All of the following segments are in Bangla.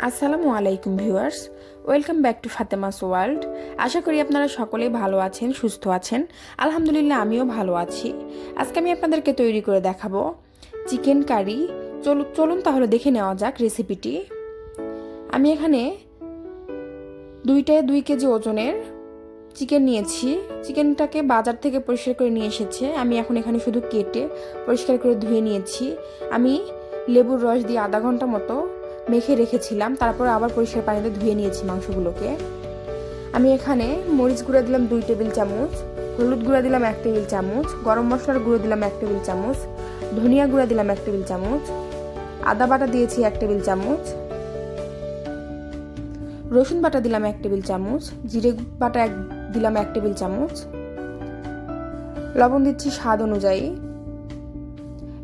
আসসালামু আলাইকুম viewers, welcome back to Fatema's world. আশা করি আপনারা সকলেই ভালো আছেন, সুস্থ আছেন। আলহামদুলিল্লাহ আমিও ভালো আছি। আজকে আমি আপনাদেরকে তৈরি করে দেখাবো চিকেন কারি। চলুন তাহলে দেখে নেওয়া যাক রেসিপিটি। আমি এখানে 2 কেজি ওজনের চিকেন নিয়েছি। চিকেনটাকে বাজার থেকে পরিষ্কার করে নিয়ে এসেছে। আমি এখন এখানে শুধু কেটে পরিষ্কার করে ধুয়ে নিয়েছি। আমি লেবুর রস দিয়ে আধা ঘন্টা মতো মেখে রেখেছিলাম, তারপর আবার পরিষ্কার পানিতে ধুয়ে নিয়েছি মাংসগুলোকে। আমি এখানে মরিচ গুঁড়া দিলাম 2 টেবিল চামচ, হলুদ গুঁড়া দিলাম 1 টেবিল চামচ, গরম মশলার গুঁড়ো দিলাম 1 টেবিল চামচ, ধনিয়া গুঁড়া দিলাম 1 টেবিল চামচ, আদা বাটা দিয়েছি 1 টেবিল চামচ, রসুন বাটা দিলাম 1 টেবিল চামচ, জিরে বাটা দিলাম 1 টেবিল চামচ, লবণ দিচ্ছি স্বাদ অনুযায়ী।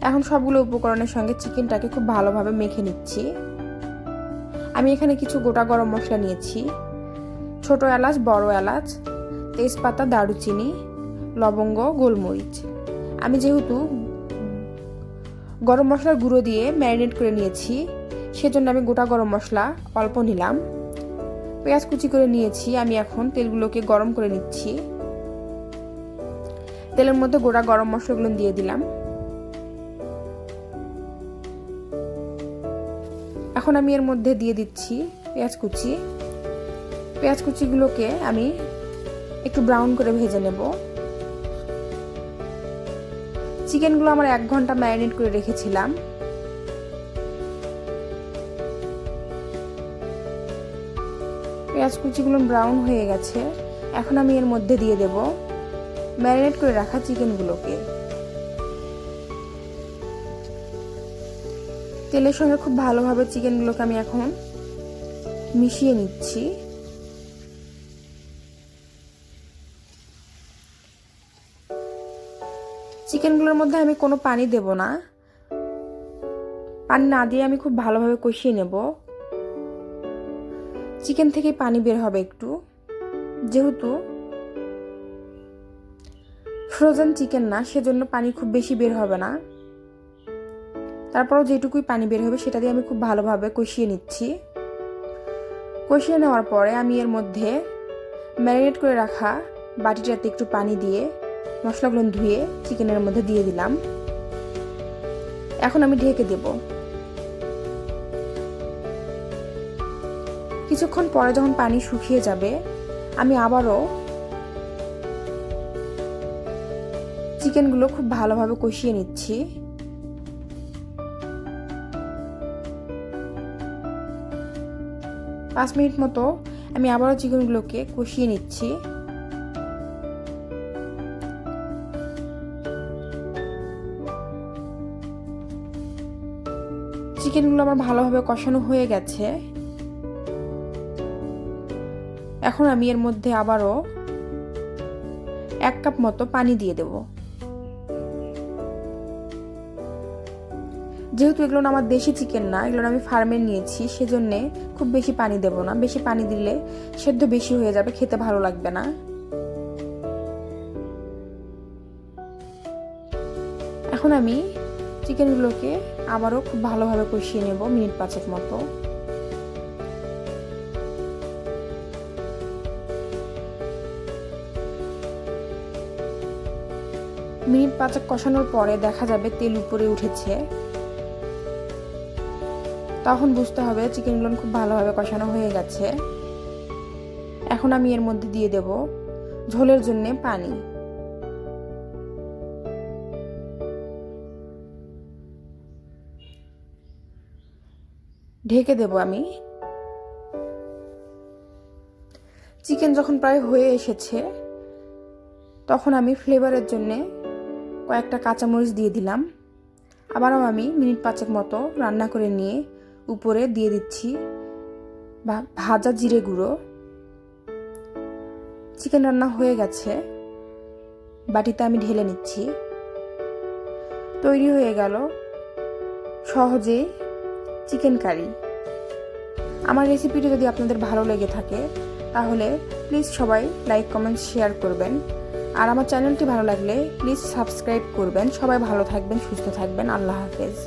এখন সবগুলো উপকরণের সঙ্গে চিকেনটাকে খুব ভালোভাবে মেখে নিচ্ছি। আমি এখানে কিছু গোটা গরম মশলা নিয়েছি, ছোট এলাচ, বড় এলাচ, তেজপাতা, দারুচিনি, লবঙ্গ, গোলমরিচ। আমি যেহেতু গরম মশলার গুঁড়ো দিয়ে ম্যারিনেট করে নিয়েছি, সেজন্য আমি গোটা গরম মশলা অল্প নিলাম। পেঁয়াজ কুচি করে নিয়েছি। আমি এখন তেলগুলোকে গরম করে নিচ্ছি। তেলের মধ্যে গোটা গরম মশলাগুলো দিয়ে দিলাম। এখন আমি এর মধ্যে দিয়ে দিচ্ছি পেঁয়াজ কুচি। পেঁয়াজ কুচিগুলোকে আমি একটু ব্রাউন করে ভেজে নেব। চিকেনগুলো আমার 1 ঘন্টা ম্যারিনেট করে রেখেছিলাম। পেঁয়াজ কুচিগুলো ব্রাউন হয়ে গেছে। এখন আমি এর মধ্যে দিয়ে দেব ম্যারিনেট করে রাখা চিকেনগুলোকে। তেলের সঙ্গে খুব ভালোভাবে চিকেনগুলোকে আমি এখন মিশিয়ে নিচ্ছি। চিকেনগুলোর মধ্যে আমি কোনো পানি দেব না। পানি না দিয়ে আমি খুব ভালোভাবে কষিয়ে নেব। চিকেন থেকে পানি বের হবে একটু, যেহেতু ফ্রোজেন চিকেন না, সেজন্য পানি খুব বেশি বের হবে না। তারপরও যেটুকুই পানি বের হবে সেটা দিয়ে আমি খুব ভালোভাবে কষিয়ে নিচ্ছি। কষিয়ে নেওয়ার পরে আমি এর মধ্যে ম্যারিনেট করে রাখা বাটিটাতে একটু পানি দিয়ে মশলাগুলো ধুয়ে চিকেনের মধ্যে দিয়ে দিলাম। এখন আমি ঢেকে দেব। কিছুক্ষণ পরে যখন পানি শুকিয়ে যাবে, আমি আবারও চিকেনগুলো খুব ভালোভাবে কষিয়ে নিচ্ছি। পাঁচ মিনিট মতো আমি আবারও চিকেনগুলোকে কষিয়ে নিচ্ছি। চিকেনগুলো আমার ভালোভাবে কষানো হয়ে গেছে। এখন আমি এর মধ্যে আবারও 1 কাপ মতো পানি দিয়ে দেব। যেহেতু এগুলো আমার দেশি চিকেন না, এগুলো আমি ফার্মের নিয়েছি, সেজন্য খুব বেশি পানি দেব না। বেশি পানি দিলে সেদ্ধ বেশি হয়ে যাবে, খেতে ভালো লাগবে না। এখন আমি চিকেনগুলোকে আবারও খুব ভালোভাবে কষিয়ে নেব মিনিট 5 মতো। মিনিট 5 কষানোর পরে দেখা যাবে তেল উপরে উঠেছে। তখন বুঝতে হবে চিকেনগুলো খুব ভালোভাবে কষানো হয়ে গেছে। এখন আমি এর মধ্যে দিয়ে দেব ঝোলের জন্য পানি। ঢেকে দেব আমি। চিকেন যখন প্রায় হয়ে এসেছে, তখন আমি ফ্লেভারের জন্য কয়েকটা কাঁচামরিচ দিয়ে দিলাম। আবারও আমি মিনিট 5 মতো রান্না করে নিয়ে উপরে দিয়ে দিচ্ছি ভাজা জিরে গুঁড়ো। চিকেন রান্না হয়ে গেছে, বাটিতে আমি ঢেলে নিচ্ছি। তৈরি হয়ে গেল সহজেই চিকেন কারি। আমার রেসিপিটি যদি আপনাদের ভালো লেগে থাকে, তাহলে প্লিজ সবাই লাইক, কমেন্ট, শেয়ার করবেন। আর আমার চ্যানেলটি ভালো লাগলে প্লিজ সাবস্ক্রাইব করবেন। সবাই ভালো থাকবেন, সুস্থ থাকবেন। আল্লাহ হাফেজ।